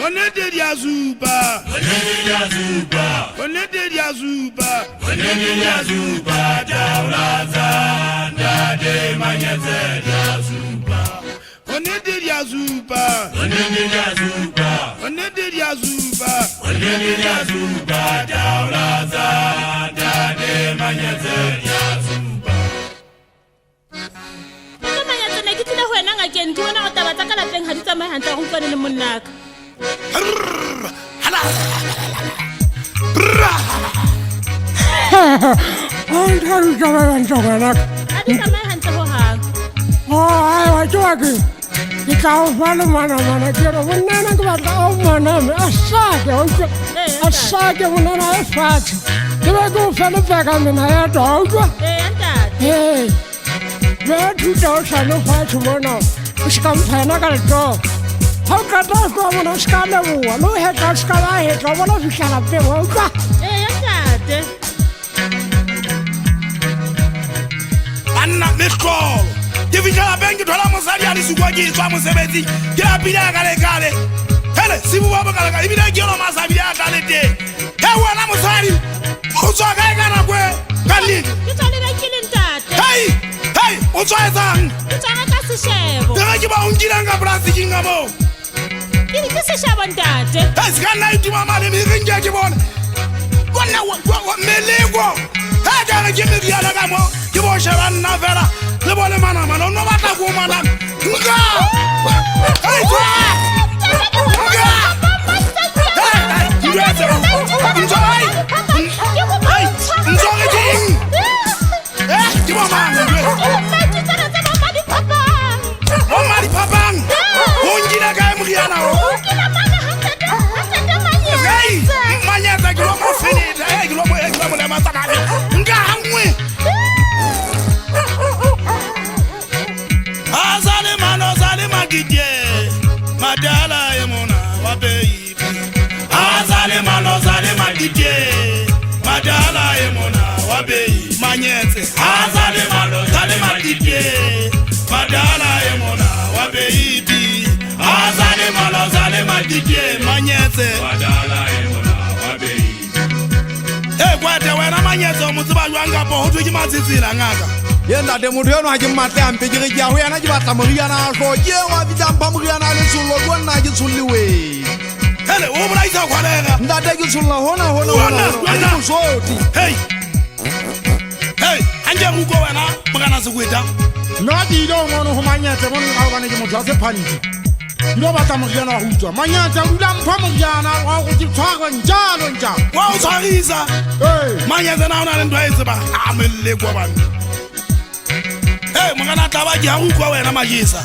Onedia Zuba, Onedia Zuba, Onedia Zuba, Onedia Zuba, Daulaza, Dade Manyaza Zuba, Onedia Zuba, Onedia Zuba, Onedia Zuba, Onedia Zuba, Daulaza, Dade Manyaza Zuba. Manyaza nakitile ho ena ngakeng ke bona go taba tsa ka lapeng ha di tsamaye hantle go mpane le monnaka. How can I go on a scanner? No head or sky, I want to shut up the world. Anna Mishkol, giving a bank to Lamosadia is what is Lamosebetti, Gabina Gale, Hele, Sibuaka, even a Gino Masabia Gale. How are Lamosari? Who's a guy gonna wear? Kali, You told me I killing that. Hey, what's I done? It's on a castle. The Rajiba Ungiranga Brassicingamo. This is Shabandate. That's got 90 Mamma and Ringajibon. What may live? I gotta give me the other gamo. You wash a run Navera, the Bolemana, no matter woman. Madala Yamona, Wabe, Azale Mano Zale Magide, Madala Yamona, Wabe, Magnete, Azale Mano Zale Magide, Madala Yamona, Wabe, Azale Mano Zale Magide, Magnete, Madala Yamona, Wabe. Hey, what the way Magnete, Mutuba Yanga, who do you want to see Langaga? Yenda de muriano haji mate ampejiri jahu ya naji bata muriana ko je wa bidamba muriana ni sulo gonna ji suliwe hele wo bra isa kwalega ndade ji sulo hona musoti hey anje muko wena magana sekweta no di do ngono ho manyate mo nga bana ji motho a se phanti ilo bata muriana wa utswa manyate a dula mpha muriana wa go di tshwara njalo wa o tshwarisa manyate na ona le ntwa e tseba a melle kwa bana. Hey, mangana taba ke ha ukwa wena majisa.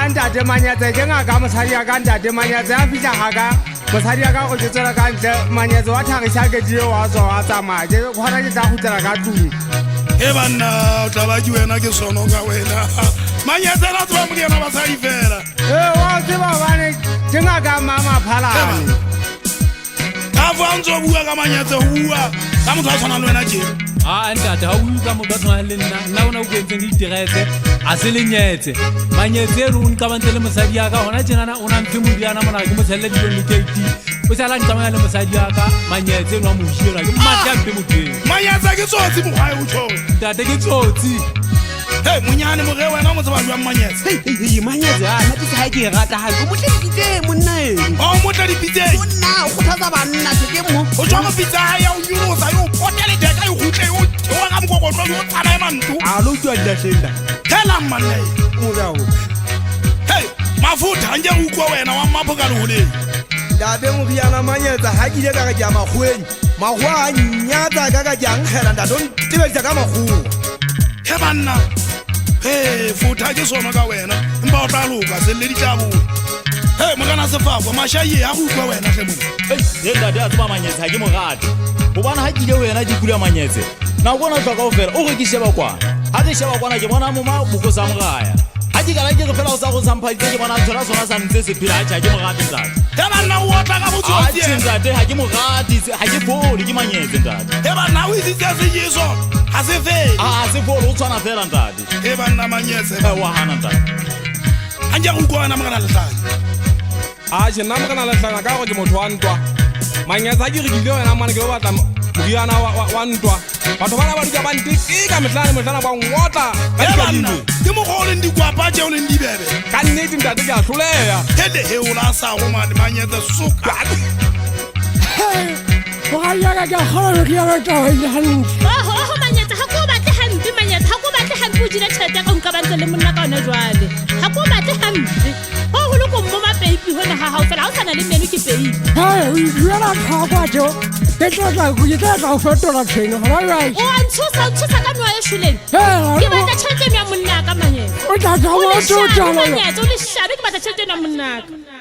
Ntate Manyatse ke ngaka mosadi ya ka Ntate Manyatse a fitla haka mosadi ya ka go tsetsela ka ntle Manyatse wa thagisa ke dio wa tswa wa tsamaya ke khona ke tla khutela ka tlung. He bana taba ke wena ke sono ka wena. Manyatse la tswa mo ke na basadi fela. Wa tseba bane ke ngaka mama phalane. Ka fa ntso bua ka Manyatse bua ka motho a tshwana le wena ke. Ntate ha o ka mo ka tshwana le nna ona o kentse ditiretse a se lenyetse Manyetse re o nka bantse le mosadi ya ka hona tjenana ona mphe modiana mona ke mo tshelle di limitate o sa la ntsamaya le mosadi ya ka Manyetse no mo hira ke mmatla mpe moteng Manyetse ke tsotsi mo gae o tshone ntate ke tsotsi hey munyane mo ge wena mo tsaba jwa Manyetse Manyatse na ke sa ke rata ha o motleditse monna e o motla di pitse monna o khothatsa banna ke mo o tswa go pitsa ya o yuno sa yo potele de ka yo gutle o ga mo go tlo yo tsana mantu a lo tswa dila senda tela manne o ga o hey mafuta nje ukwa wena wa maphoka le hole dabe muriana Manyatse ha ke ile ka ga ja magweng magwa nyatsa ka ga jang khela nda don tibetsa ka magwo he banna hey futa ke sona ka wena mba o tla loka se le ditabo hey mogana sefako mashaye a go ukwa wena hle mo hey ntate a tsaba Manyetse ha ke mo rate go bona ha ke ile wena ke kula Manyetse na bona tla ka ofela o go ke sheba kwana ha ke sheba kwana ke bona mo ma boko sa mogaya ha ke kana ke re fela o sa go sampha ke bona tsona sona sa ntse se phila ha ke mo rate ntate he banna o tla ka botsotsi ntate ha ke mo rate ha ke fole ke Manyetse ntate he banna o itse se jeso ha se fele se fole o tswana fela ntate he banna Manyetse wa hana ntate anje go ukwa wena mogana le hlanya a je nna mo kana latlhana ka go ke motho wa ntwa manyetsa a ke rekile wena mane ke lo batla moriana wa ntwa batho bana ba dika ba ntekeka metlana ba ngotla ka dikadimo ke mo go leng dikwapa tšeo leng dibebe ka nnete ntate ke a tlholeya hele he o la sa go mane manyetse soka mogadiaka ke kgona ke ya betaoile gantle oho manyetsa ga ko batle hampe manyetsa ga ko batle hampe o jile tšhelete ya ka nka bantse le monna ka one jwale ga ko batle hampe go le ko mo mapeipi gona ga gao fela ga o tshwana le meno ke peipi o duela tlhakwa jo ke tletla go fetola tshwenyo gona jale o a ntshosa ka noa e šoleng ke batla tšhelete eno ya monna ka manyetsa o tlatsa o motho o le jalo manyetsa o le šabe ke batla tšhelete eno ya monnaka